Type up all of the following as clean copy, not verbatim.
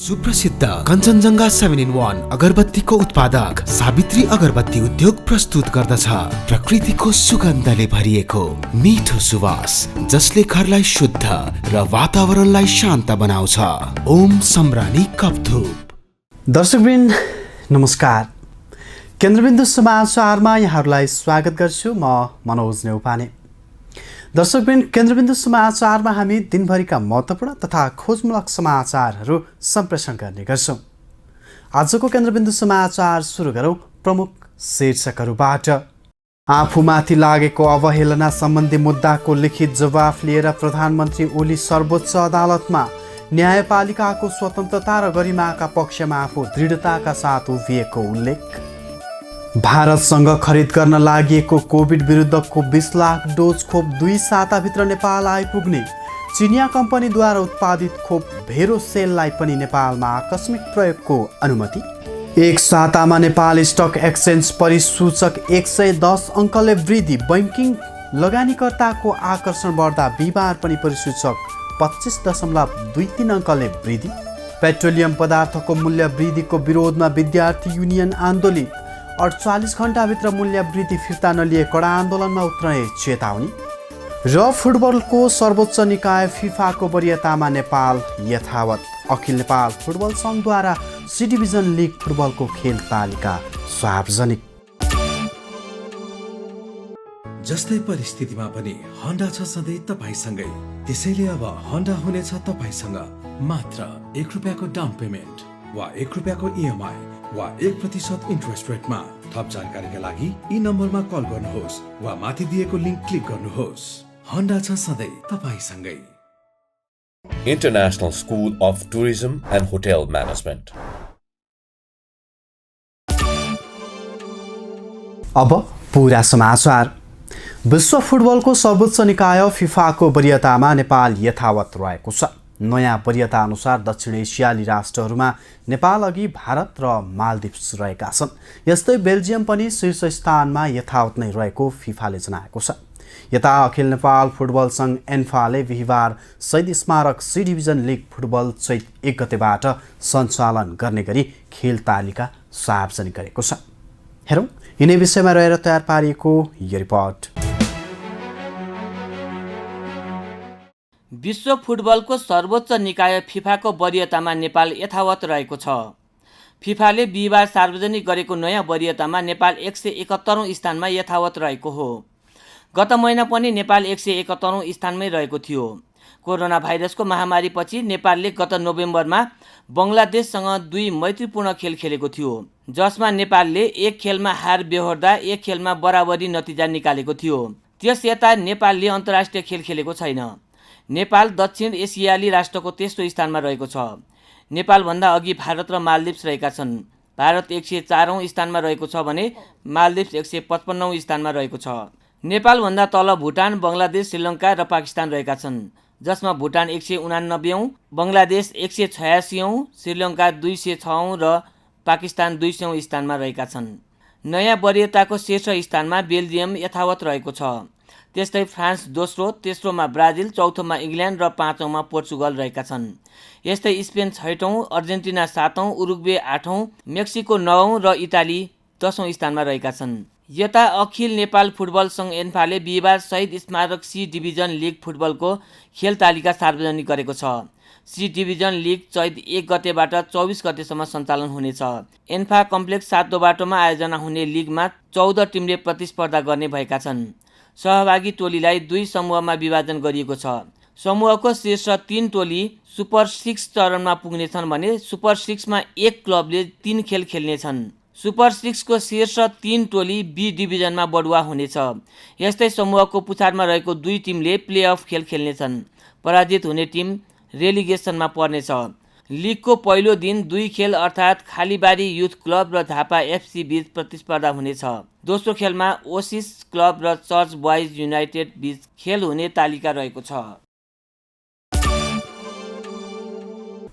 सुप्रसिद्ध कञ्चनजङ्घा 7-in-1 अगरबत्तीको उत्पादक सावित्री अगरबत्ती उद्योग प्रस्तुत गर्दछ प्रकृतिको सुगन्धले भरिएको मिठो सुवास जसले घरलाई शुद्ध र वातावरणलाई शान्त बनाउँछ। ओम सम्रानी कपधूप। दर्शकवृन्द नमस्कार, केन्द्रबिन्दु समाचारमा यहाँहरूलाई स्वागत गर्छु। म मनोज नेउपाने। दर्शकवृन्द, केन्द्रबिन्दु समाचारमा हामी दिनभरिका महत्त्वपूर्ण तथा खोजमूलक समाचारहरू सम्प्रेषण गर्ने गर्छौँ। आजको केन्द्रबिन्दु समाचार सुरु गरौँ प्रमुख शीर्षकहरूबाट। आफूमाथि लागेको अवहेलना सम्बन्धी मुद्दाको लिखित जवाफ लिएर प्रधानमन्त्री ओली सर्वोच्च अदालतमा। न्यायपालिकाको स्वतन्त्रता र गरिमाका पक्षमा आफू दृढताका साथ उभिएको उल्लेख। भारतसँग खरिद गर्न लागि कोभिड विरुद्धको 20 लाख डोज खोप 2 साताभित्र नेपाल आइपुग्ने। चिनिया कम्पनीद्वारा उत्पादित खोप भेरोसेललाई पनि नेपालमा आकस्मिक प्रयोगको अनुमति। एक सातामा नेपाल स्टक एक्सचेन्ज परिसूचक 110 अङ्कले वृद्धि। बैङ्किङ लगानीकर्ताको आकर्षण बढ्दा बिहिबार पनि परिसूचक 25.23 अङ्कले वृद्धि। पेट्रोलियम पदार्थको मूल्य वृद्धिको विरोधमा विद्यार्थी युनियन आन्दोलित। 48 घण्टाभित्र मूल्य वृद्धि फिर्ता नलिए कडा आन्दोलनमा उत्रने चेतावनी। र फुटबलको सर्वोच्च निकाय फिफाको वरियतामा नेपाल यथावत। अखिल नेपाल फुटबल सङ्घद्वारा सी डिभिजन लिग फुटबलको खेल तालिका सार्वजनिक। जस्तै परिस्थितिमा पनि होन्डा छ सधैँ तपाईँसँगै। त्यसैले अब होन्डा हुनेछ तपाईँसँग मात्र 1 रुपियाँको डाउन पेमेन्ट वा 1 रुपियाँको इएमआई वा 1% इन्ट्रेस्ट रेटमा। थप जानकारीका लागि यी नम्बरमा कल गर्नुहोस् वा माथि दिएको लिङ्क क्लिक गर्नुहोस्। होन्डा छ सधैँ तपाईसँगै। International School of Tourism and Hotel Management। अब पूरा समाचार। विश्व फुटबलको सर्वोच्च निकाय फिफाको वरियतामा नेपाल यथावत रहेको छ। नयाँ वरियता अनुसार दक्षिण एसियाली राष्ट्रहरूमा नेपाल अघि भारत र मालदिप्स रहेका छन्। यस्तै बेल्जियम पनि शीर्ष स्थानमा यथावत नै रहेको फिफाले जनाएको छ। यता अखिल नेपाल फुटबल सङ्घ एन्फाले बिहिबार शहीद स्मारक सी डिभिजन लिग फुटबल चैत 1 गतेबाट सञ्चालन गर्ने गरी खेल तालिका सार्वजनिक गरेको छ। हेरौँ यिनै विषयमा रहेर तयार पारिएको यो रिपोर्ट। विश्व फुटबलको सर्वोच्च निकाय फिफाको वरियतामा नेपाल यथावत रहेको छ। फिफाले बिहिबार सार्वजनिक गरेको नयाँ वरियतामा नेपाल 171औं स्थानमा यथावत रहेको हो। गत महिना पनि नेपाल 171औं स्थानमै रहेको थियो। कोरोना भाइरसको महामारीपछि नेपालले गत नोभेम्बरमा बङ्गलादेशसँग 2 मैत्रीपूर्ण खेल खेलेको थियो, जसमा नेपालले 1 खेलमा हार बेहोर्दा 1 खेलमा बराबरी नतिजा निकालेको थियो। त्यस यता नेपालले अन्तर्राष्ट्रिय खेल खेलेको छैन। नेपाल दक्षिण एसियाली राष्ट्रको तेस्रो स्थानमा रहेको छ। नेपालभन्दा अघि भारत र मालदिप्स रहेका छन्। भारत 104औं स्थानमा रहेको छ भने मालदिप्स 155औं स्थानमा रहेको छ। नेपालभन्दा तल भुटान, बङ्गलादेश, श्रीलङ्का र पाकिस्तान रहेका छन्, जसमा भुटान 189औं, बङ्गलादेश 186औं, श्रीलङ्का 206औं र पाकिस्तान 200औं स्थानमा रहेका छन्। नयाँ वरियताको शीर्ष स्थानमा बेल्जियम यथावत रहेको छ। त्यस्तै फ्रान्स दोस्रो, तेस्रोमा ब्राजिल, चौथोमा इङ्ल्यान्ड र 5औंमा पोर्चुगल रहेका छन्। यस्तै स्पेन 6औं, अर्जेन्टिना 7औं, उरुग्वे 8औं, मेक्सिको 9औं र इटाली 10औं स्थानमा रहेका छन्। यता अखिल नेपाल फुटबल सङ्घ एन्फाले बिहिबार शहीद स्मारक सी डिभिजन लिग फुटबलको खेल तालिका सार्वजनिक गरेको छ। सी डिभिजन लिग चैत 1 गतेबाट 24 गतेसम्म सञ्चालन हुनेछ। एन्फा कम्प्लेक्स 7 दोबाटोमा आयोजना हुने लिगमा 14 टिमले प्रतिस्पर्धा गर्ने भएका छन्। सहभागी टोलीलाई 2 समूहमा विभाजन गरिएको छ। समूहको शीर्ष 3 टोली सुपर 6 चरणमा पुग्नेछन् भने सुपर 6 मा 1 क्लबले 3 खेल खेल्नेछन्। सुपर 6 को शीर्ष 3 टोली बी डिभिजनमा बढुवा हुनेछ। यस्तै समूहको पुछारमा रहेको 2 टिमले प्लेअफ खेल खेल्नेछन्। पराजित हुने टिम रेलिगेसनमा पर्नेछ। लिगको पहिलो दिन 2 खेल अर्थात् खालीबारी युथ क्लब र झापा एफसी बीच प्रतिस्पर्धा हुनेछ। दोस्रो खेलमा ओसिस क्लब र चर्च बोइज युनाइटेड बीच खेल हुने तालिका रहेको छ।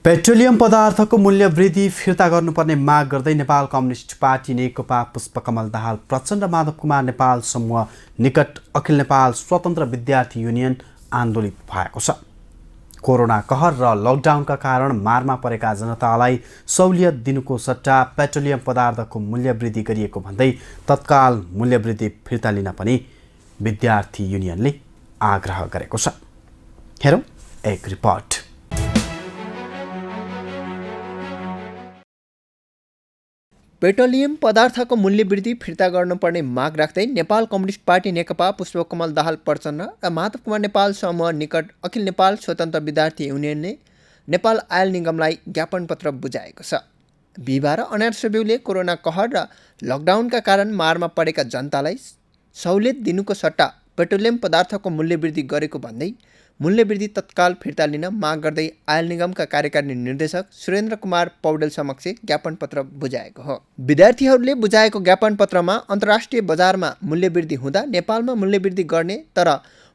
पेट्रोलियम पदार्थको मूल्य वृद्धि फिर्ता गर्नुपर्ने माग गर्दै नेपाल कम्युनिस्ट पार्टी नेकपा पुष्पकमल दाहाल प्रचण्ड माधव कुमार नेपाल समूह निकट अखिल नेपाल स्वतन्त्र विद्यार्थी युनियन आन्दोलित भएको छ। कोरोना कहर र लकडाउनका कारण मारमा परेका जनतालाई सहुलियत दिनुको सट्टा पेट्रोलियम पदार्थको मूल्य वृद्धि गरिएको भन्दै तत्काल मूल्य वृद्धि फिर्ता लिन पनि विद्यार्थी युनियनले आग्रह गरेको छ। हेरौँ एक रिपोर्ट। पेट्रोलियम पदार्थको मूल्य वृद्धि फिर्ता गर्नुपर्ने माग राख्दै नेपाल कम्युनिस्ट पार्टी नेकपा पुष्पकमल दाहाल प्रचण्ड र माधव कुमार नेपाल समूह निकट अखिल नेपाल स्वतन्त्र विद्यार्थी युनियनले नेपाल आयल निगमलाई ज्ञापन पत्र बुझाएको छ। बिहिबार अनार सेब्युले कोरोना कहर र लकडाउनका कारण मारमा परेका जनतालाई सहुलियत दिनुको सट्टा पेट्रोलियम पदार्थको मूल्य वृद्धि गरेको भन्दै मूल्य वृद्धि तत्काल फिर्ता लिन माग गर्दै आयल निगमका कार्यकारी निर्देशक सुरेन्द्र कुमार पौडेल समक्ष ज्ञापन पत्र बुझाएको हो। विद्यार्थीहरूले बुझाएको ज्ञापन पत्रमा अन्तर्राष्ट्रिय बजारमा मूल्य वृद्धि हुँदा नेपालमा मूल्य वृद्धि गर्ने तर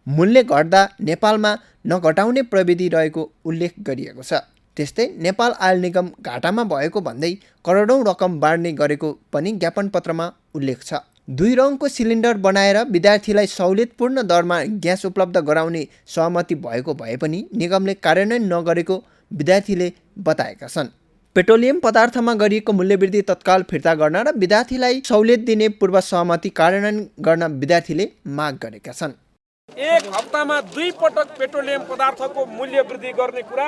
मूल्य घट्दा नेपालमा नघटाउने प्रविधि रहेको उल्लेख गरिएको छ। त्यस्तै नेपाल आयल निगम घाटामा भएको भन्दै करोडौँ रकम बाँड्ने गरेको पनि ज्ञापन पत्रमा उल्लेख छ। 2 रङको सिलिन्डर बनाएर विद्यार्थीलाई सहुलियतपूर्ण दरमा ग्यास उपलब्ध गराउने सहमति भएको भए पनि निगमले कार्यान्वयन नगरेको विद्यार्थीले बताएका छन्। पेट्रोलियम पदार्थमा गरिएको मूल्यवृद्धि तत्काल फिर्ता गर्न र विद्यार्थीलाई सहुलियत दिने पूर्व सहमति कार्यान्वयन गर्न विद्यार्थीले माग गरेका छन्। एक हप्तामा 2 पटक पेट्रोलियम पदार्थको मूल्य वृद्धि गर्ने कुरा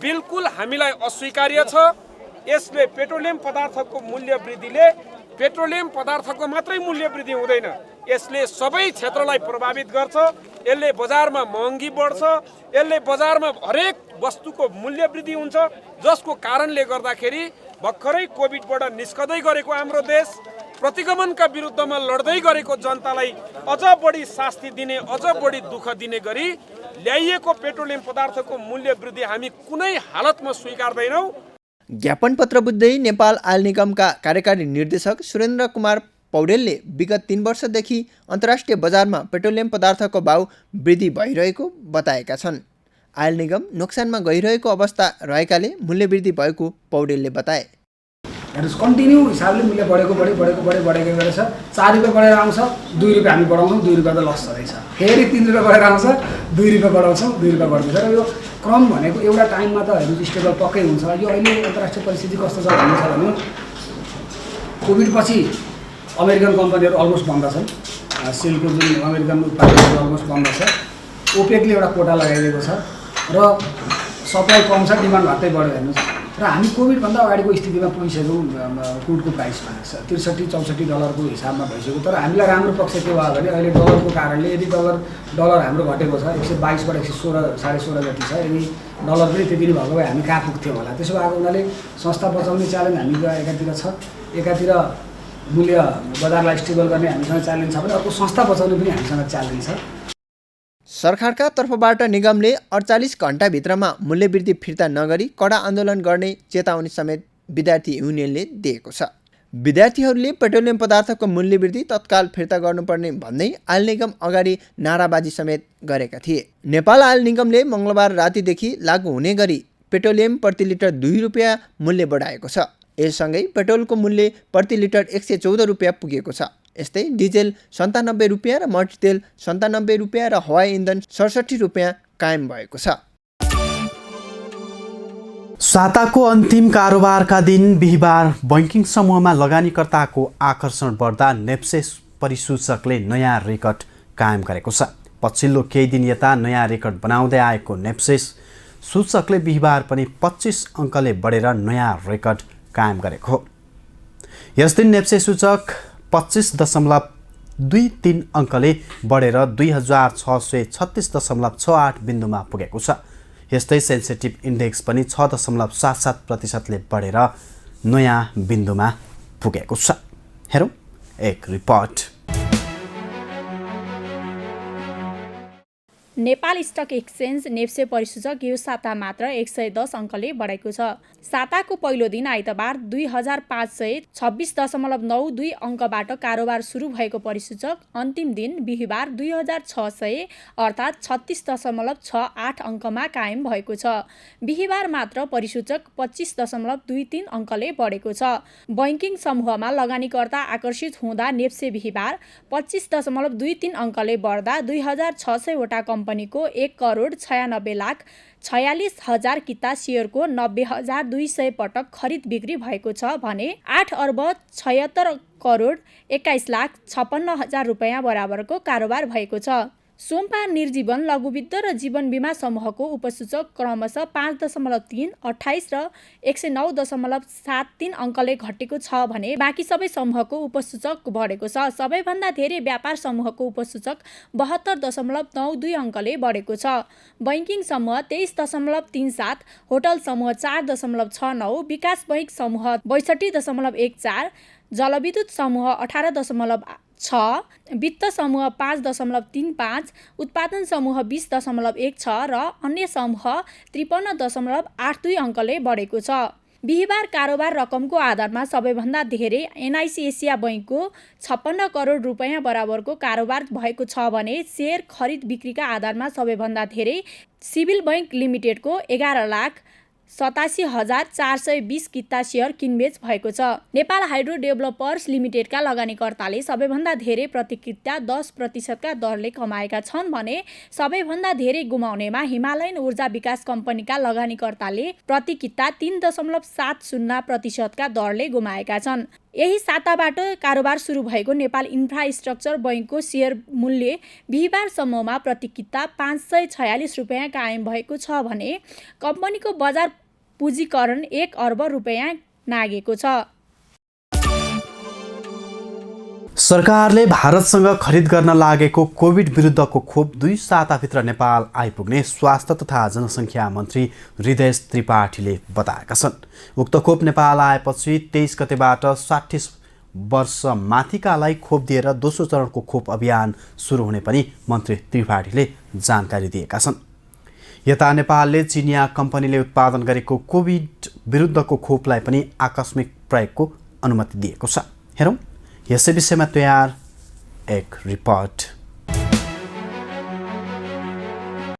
बिल्कुल हामीलाई अस्वीकार्य छ। यसले पेट्रोलियम पदार्थको मूल्य वृद्धिले पेट्रोलियम पदार्थको मात्रै मूल्य वृद्धि हुँदैन, यसले सबै क्षेत्रलाई प्रभावित गर्छ। यसले बजारमा महँगी बढ्छ, यसले बजारमा हरेक वस्तुको मूल्य वृद्धि हुन्छ, जसको कारणले गर्दाखेरि भर्खरै कोभिडबाट निस्कदै गरेको हाम्रो देश प्रतिगमनका विरुद्धमा लड्दै गरेको जनतालाई अझ बढी शास्ति दिने, अझ बढी दुःख दिने गरी ल्याइएको पेट्रोलियम पदार्थको मूल्य वृद्धि हामी कुनै हालतमा स्वीकार्दैनौँ। ज्ञापन पत्र बुझ्दै नेपाल आयल निगमका कार्यकारी निर्देशक सुरेन्द्र कुमार पौडेलले विगत 3 वर्षदेखि अन्तर्राष्ट्रिय बजारमा पेट्रोलियम पदार्थको भाउ वृद्धि भइरहेको बताएका छन्। आयल निगम नोक्सानमा गइरहेको अवस्था रहेकाले मूल्य वृद्धि भएको पौडेलले बताए। हेर्नुहोस्, कन्टिन्यू हिसाबले मूल्य बढेको गरेछ। 4 रुपियाँ बढेर आउँछ, 2 रुपियाँ हामी बढाउँछौँ, 2 रुपियाँ त लस छँदैछ। फेरि 3 रुपियाँ बढेर आउँछ, 2 रुपियाँ बढाउँछौँ, 2 रुपियाँ बढ्दैछ। र यो क्रम भनेको एउटा टाइममा त हेर्नुहोस् स्टेबल पक्कै हुन्छ। यो अहिले अन्तर्राष्ट्रिय परिस्थिति कस्तो छ भन्ने छ भने कोभिडपछि अमेरिकन कम्पनीहरू अलमोस्ट बन्द छन्। सेलको जुन अमेरिकन उत्पादनहरू अलमोस्ट बन्द छ। ओपेकले एउटा कोटा लगाइदिएको छ र सप्लाई कम छ, डिमान्ड घट्दै बढ्यो। हेर्नुहोस्, र हामी कोभिडभन्दा अगाडिको स्थितिमा पुगिसक्यौँ। क्रुडको प्राइसमा $63-64 डलरको हिसाबमा भइसक्यो। तर हामीलाई राम्रो पक्ष के भयो भने अहिले डलरको कारणले यदि डलर हाम्रो घटेको छ, 122बाट 116 16.5 जति छ। यदि डलर पनि त्यति नै भएको भए हामी कहाँ पुग्थ्यौँ होला। त्यसो भएको हुनाले संस्था बचाउने च्यालेन्ज हामीको एकातिर छ, एकातिर मूल्य बजारलाई स्टेबल गर्ने हामीसँग च्यालेन्ज छ भने अर्को संस्था बचाउने पनि हामीसँग च्यालेन्ज छ। सरकारका तर्फबाट निगमले 48 घण्टाभित्रमा मूल्यवृद्धि फिर्ता नगरी कडा आन्दोलन गर्ने चेतावनी समेत विद्यार्थी युनियनले दिएको छ। विद्यार्थीहरूले पेट्रोलियम पदार्थको मूल्यवृद्धि तत्काल फिर्ता गर्नुपर्ने भन्दै आयल निगम अगाडि नाराबाजी समेत गरेका थिए। नेपाल आयल निगमले मङ्गलबार रातिदेखि लागू हुने गरी पेट्रोलियम प्रति लिटर 2 रुपियाँ मूल्य बढाएको छ। यससँगै पेट्रोलको मूल्य प्रति लिटर 114 रुपियाँ पुगेको छ। यस्तै डिजेल 97 रुपियाँ र मट्टीतेल 97 रुपियाँ र हवाई इन्धन 67 रुपियाँ कायम भएको छ। साताको अन्तिम कारोबारका दिन बिहिबार बैंकिङ समूहमा लगानीकर्ताको आकर्षण बढ्दा नेप्से परिसूचकले नयाँ रेकर्ड कायम गरेको छ। पछिल्लो केही दिन यता नयाँ रेकर्ड बनाउँदै आएको नेप्से सूचकले बिहिबार पनि 25 अङ्कले बढेर नयाँ रेकर्ड कायम गरेको हो। यस दिन नेप्से सूचक 25.23 अङ्कले बढेर 2636.68 बिन्दुमा पुगेको छ। यस्तै सेन्सिटिभ इन्डेक्स पनि 6.77%ले बढेर नयाँ बिन्दुमा पुगेको छ। हेरौँ एक रिपोर्ट। नेपाल स्टक एक्सचेन्ज नेप्से परिसूचक यो साता मात्र 110 अङ्कले बढेको छ। साताको पहिलो दिन आइतबार 2526.92 अङ्कबाट कारोबार सुरु भएको परिसूचक अन्तिम दिन बिहिबार 2600 अर्थात् 36.68 अङ्कमा कायम भएको छ। बिहिबार मात्र परिसूचक 25.23 अङ्कले बढेको छ। बैंकिङ समूहमा लगानीकर्ता आकर्षित हुँदा नेप्से बिहिबार 25.23 अङ्कले बढ्दा 2600 वटा कम्पनीको 1,96,00,000 46,000 किता सेयरको 90,200 पटक खरिद बिक्री भएको छ भने 8 अर्ब 76 करोड 21,56,000 रुपैयाँ बराबरको कारोबार भएको छ। सोमपा निर्जीवन लघुवित्त र जीवन बिमा समूहको उपसूचक क्रमशः 5.3, 28 र 109.73 अङ्कले घटेको छ भने बाँकी सबै समूहको उपसूचक बढेको छ। सबैभन्दा धेरै व्यापार समूहको उपसूचक 72.92 अङ्कले बढेको छ। बैङ्किङ समूह 23.37, होटल समूह 4.69, विकास बैङ्क समूह 62.14, जलविद्युत समूह 18.6, वित्त समूह 5.35, उत्पादन समूह 20.16 र अन्य समूह 53.82 अङ्कले बढेको छ। बिहिबार कारोबार रकमको आधारमा सबैभन्दा धेरै एनआइसी एसिया बैङ्कको 56 करोड रुपैयाँ बराबरको कारोबार भएको छ भने सेयर खरिद बिक्रीका आधारमा सबैभन्दा धेरै सिभिल बैङ्क लिमिटेडको 11,87,420 किता सेयर किनबेच भएको छ। नेपाल हाइड्रो डेभलपर्स लिमिटेडका लगानीकर्ताले सबैभन्दा धेरै प्रति किता 10% दरले कमाएका छन् भने सबैभन्दा धेरै गुमाउनेमा हिमालयन ऊर्जा विकास कम्पनीका लगानीकर्ताले प्रति किता 3.70% दरले गुमाएका छन्। यही साताबाट कारोबार सुरु भएको नेपाल इन्फ्रास्ट्रक्चर बैङ्कको सेयर मूल्य बिहिबारसम्ममा प्रति किता 546 रुपैयाँ कायम भएको छ भने कम्पनीको बजार पुँजीकरण 1 अर्ब रुपैयाँ नागेको छ। सरकारले भारतसँग खरिद गर्न लागेको कोभिड विरुद्धको खोप 2 साताभित्र नेपाल आइपुग्ने स्वास्थ्य तथा जनसङ्ख्या मन्त्री हृदय त्रिपाठीले बताएका छन्। उक्त खोप नेपाल आएपछि 23 गतेबाट 60 वर्ष माथिकालाई खोप दिएर दोस्रो चरणको खोप अभियान सुरु हुने पनि मन्त्री त्रिपाठीले जानकारी दिएका छन्। यता नेपालले चिनिया कम्पनीले उत्पादन गरेको कोभिड विरुद्धको खोपलाई पनि आकस्मिक प्रयोगको अनुमति दिएको छ। हेरौँ यसै विषयमा तयार एक रिपोर्ट।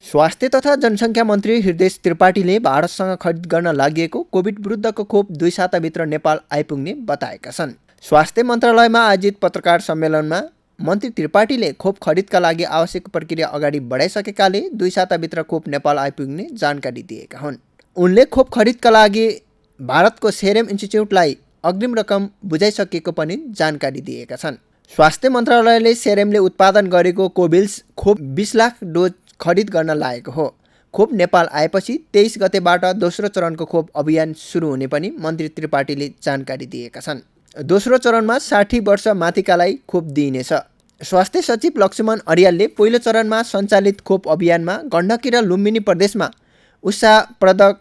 स्वास्थ्य तथा जनसङ्ख्या मन्त्री हृदय त्रिपाठीले भारतसँग खरिद गर्न लागि कोभिड विरुद्धको खोप 2 साताभित्र नेपाल आइपुग्ने बताएका छन्। स्वास्थ्य मन्त्रालयमा आयोजित पत्रकार सम्मेलनमा मन्त्री त्रिपाठीले खोप खरिदका लागि आवश्यक प्रक्रिया अगाडि बढाइसकेकाले 2 साताभित्र खोप नेपाल आइपुग्ने जानकारी दिएका हुन्। उनले खोप खरिदका लागि भारतको सेरम इन्स्टिच्युटलाई अग्रिम रकम बुझाइसकेको पनि जानकारी दिएका छन्। स्वास्थ्य मन्त्रालयले सेरमले उत्पादन गरेको कोभिल्स खोप 20 लाख डोज खरिद गर्न लागेको हो। खोप नेपाल आएपछि 23 गतेबाट दोस्रो चरणको खोप अभियान सुरु हुने पनि मन्त्री त्रिपाठीले जानकारी दिएका छन्। दोस्रो चरणमा 60 वर्ष माथिकालाई खोप दिइनेछ। स्वास्थ्य सचिव लक्ष्मण अरियालले पहिलो चरणमा सञ्चालित खोप अभियानमा गण्डकी र लुम्बिनी प्रदेशमा उत्साहप्रदक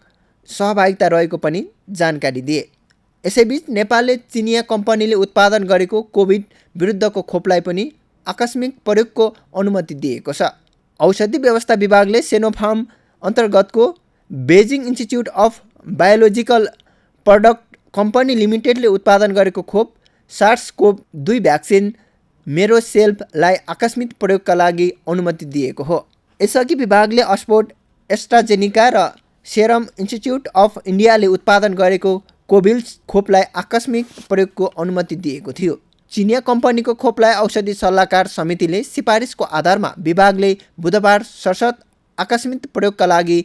सहभागिता रहेको पनि जानकारी दिए। यसैबीच नेपालले चिनिया कम्पनीले उत्पादन गरेको कोभिड विरुद्धको खोपलाई पनि आकस्मिक प्रयोगको अनुमति दिएको छ। औषधि व्यवस्था विभागले सिनोफार्म अन्तर्गतको Beijing institute of biological product company लिमिटेडले उत्पादन गरेको खोप SARS-CoV-2 भ्याक्सिन मेरोसेल्फलाई आकस्मिक प्रयोगका लागि अनुमति दिएको हो। यसअघि विभागले अस्पोर्ट एस्ट्राजेनिका र सेरम इन्स्टिच्युट अफ इन्डियाले उत्पादन गरेको कोभिल्स खोपलाई आकस्मिक प्रयोगको अनुमति दिएको थियो। चिनिया कम्पनीको खोपलाई औषधि सल्लाहकार समितिले सिफारिसको आधारमा विभागले बुधबार सशर्त आकस्मिक प्रयोगका लागि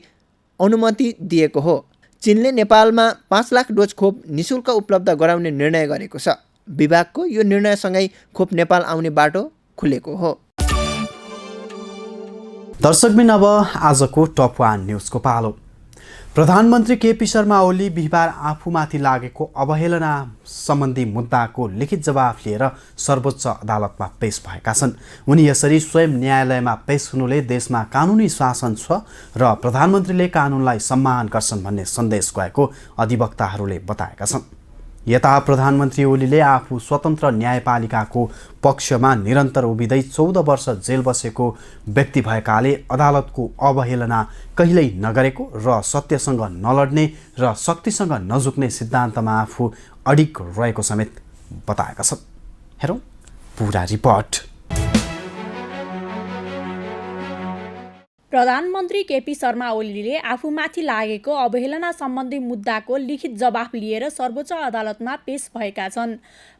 अनुमति दिएको हो। चीनले नेपालमा 5 लाख डोज खोप निशुल्क उपलब्ध गराउने निर्णय गरेको छ। विभागको यो निर्णयसँगै खोप नेपाल आउने बाटो खुलेको हो। दर्शकबिन अब आजको टप 1 न्युजको पालो। प्रधानमन्त्री केपी शर्मा ओली बिहिबार आफूमाथि लागेको अवहेलना सम्बन्धी मुद्दाको लिखित जवाफ लिएर सर्वोच्च अदालतमा पेश भएका छन्। उनी यसरी स्वयं न्यायालयमा पेश हुनुले देशमा कानुनी शासन छ र प्रधानमन्त्रीले कानुनलाई सम्मान गर्छन् भन्ने सन्देश गएको अधिवक्ताहरूले बताएका छन्। यता प्रधानमन्त्री ओलीले आफू स्वतन्त्र न्यायपालिकाको पक्षमा निरन्तर उभिँदै 14 वर्ष जेल बसेको व्यक्ति भएकाले अदालतको अवहेलना कहिल्यै नगरेको र सत्यसँग नलड्ने र शक्तिसँग नझुक्ने सिद्धान्तमा आफू अडिग रहेको समेत बताएका छन्। हेरौँ पूरा रिपोर्ट। प्रधानमन्त्री केपी शर्मा ओलीले आफूमाथि लागेको अवहेलना सम्बन्धी मुद्दाको लिखित जवाफ लिएर सर्वोच्च अदालतमा पेश भएका छन्।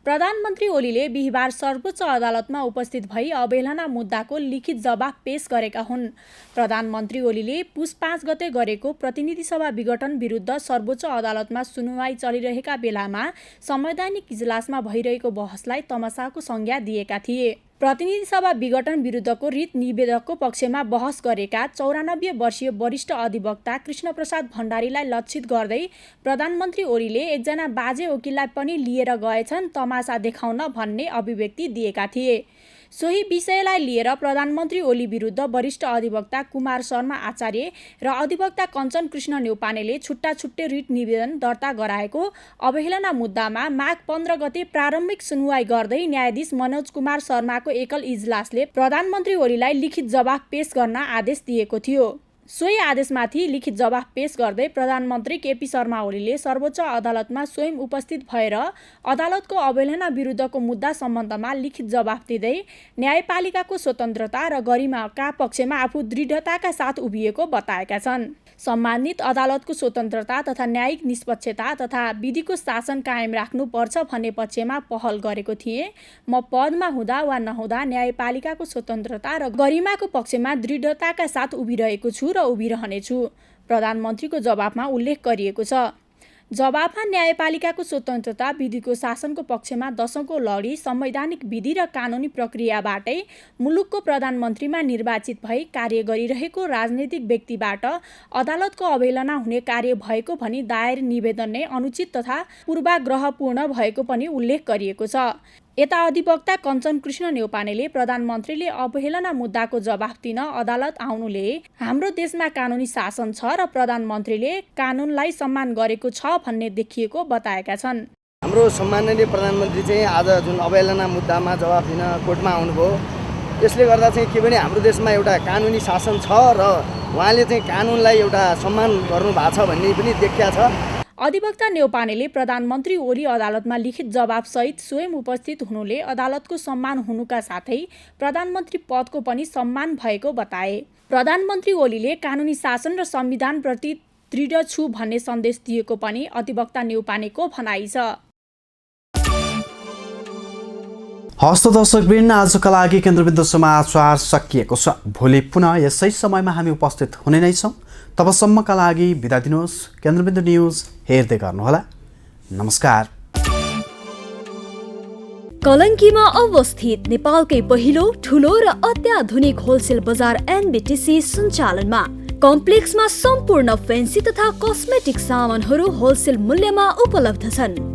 प्रधानमन्त्री ओलीले बिहिबार सर्वोच्च अदालतमा उपस्थित भई अवहेलना मुद्दाको लिखित जवाफ पेश गरेका हुन्। प्रधानमन्त्री ओलीले पुस 5 गते गरेको प्रतिनिधि सभा विघटन विरुद्ध सर्वोच्च अदालतमा सुनुवाई चलिरहेका बेलामा संवैधानिक इजलासमा भइरहेको बहसलाई तमासाको संज्ञा दिएका थिए। प्रतिनिधि सभा विघटन विरुद्धको रिट निवेदकको पक्षमा बहस गरेका 94 वर्षीय वरिष्ठ अधिवक्ता कृष्णप्रसाद भण्डारीलाई लक्षित गर्दै प्रधानमन्त्री ओलीले एकजना बाजे वकिललाई पनि लिएर गएछन् तमासा देखाउन भन्ने अभिव्यक्ति दिएका थिए। सोही विषयलाई लिएर प्रधानमन्त्री ओली विरुद्ध वरिष्ठ अधिवक्ता कुमार शर्मा आचार्य र अधिवक्ता कञ्चन कृष्ण न्यौपानेले छुट्टा छुट्टै रिट निवेदन दर्ता गराएको अवहेलना मुद्दामा माघ 15 गते प्रारम्भिक सुनुवाई गर्दै न्यायाधीश मनोज कुमार शर्माको एकल इजलासले प्रधानमन्त्री ओलीलाई लिखित जवाफ पेश गर्न आदेश दिएको थियो। सोही आदेशमाथि लिखित जवाफ पेश गर्दै प्रधानमन्त्री केपी शर्मा ओलीले सर्वोच्च अदालतमा स्वयं उपस्थित भएर अदालतको अवहेलना विरुद्धको मुद्दा सम्बन्धमा लिखित जवाफ दिँदै न्यायपालिकाको स्वतन्त्रता र गरिमाका पक्षमा आफू दृढताका साथ उभिएको बताएका छन्। सम्मानित अदालतको स्वतन्त्रता तथा न्यायिक निष्पक्षता तथा विधिको शासन कायम राख्नुपर्छ भन्ने पक्षमा पहल गरेको थिएँ। म पदमा हुँदा वा नहुँदा न्यायपालिकाको स्वतन्त्रता र गरिमाको पक्षमा दृढताका साथ उभिरहेको छु र उभिरहनेछु, प्रधानमन्त्रीको जवाफमा उल्लेख गरिएको छ। जवाफमा न्यायपालिकाको स्वतन्त्रता विधिको शासनको पक्षमा दशकौं लडी संवैधानिक विधि र कानुनी प्रक्रियाबाटै मुलुकको प्रधानमन्त्रीमा निर्वाचित भई कार्य गरिरहेको राजनीतिक व्यक्तिबाट अदालतको अवहेलना हुने कार्य भएको भनी दायर निवेदन नै अनुचित तथा पूर्वाग्रहपूर्ण भएको पनि उल्लेख गरिएको छ। यता अधिवक्ता कञ्चन कृष्ण न्यौपानेले प्रधानमन्त्रीले अवहेलना मुद्दाको जवाफ दिन अदालत आउनुले हाम्रो देशमा कानुनी शासन छ र प्रधानमन्त्रीले कानुनलाई सम्मान गरेको छ भन्ने देखिएको बताएका छन्। हाम्रो सम्माननीय प्रधानमन्त्री चाहिँ आज जुन अवहेलना मुद्दामा जवाफ दिन कोर्टमा आउनुभयो, यसले गर्दा चाहिँ के भने हाम्रो देशमा एउटा कानुनी शासन छ र उहाँले चाहिँ कानुनलाई एउटा सम्मान गर्नुभएको छ भन्ने पनि देखिया छ। अधिवक्ता न्यौपानेले प्रधानमन्त्री ओली अदालतमा लिखित जवाफसहित स्वयं उपस्थित हुनुले अदालतको सम्मान हुनुका साथै प्रधानमन्त्री पदको पनि सम्मान भएको बताए। प्रधानमन्त्री ओलीले कानुनी शासन र संविधानप्रति दृढ छु भन्ने सन्देश दिएको पनि अधिवक्ता न्यौपानेको भनाइ छ। हस्त दर्शकवृन्द, आजका लागि केन्द्रबिन्दु समाचार सकिएको छ। भोलि पुनः यसै समयमा हामी उपस्थित हुने नै छौँ। तबसम्मका लागि बिदा दिनुहोस्। केन्द्रबिन्दु न्युज हेर्दै गर्नुहोला। नमस्कार। कलङ्कीमा अवस्थित नेपालकै पहिलो ठुलो र अत्याधुनिक होलसेल बजार एनबिटिसी सञ्चालनमा कम्प्लेक्समा सम्पूर्ण फेन्सी तथा कस्मेटिक सामानहरू होलसेल मूल्यमा उपलब्ध छन्।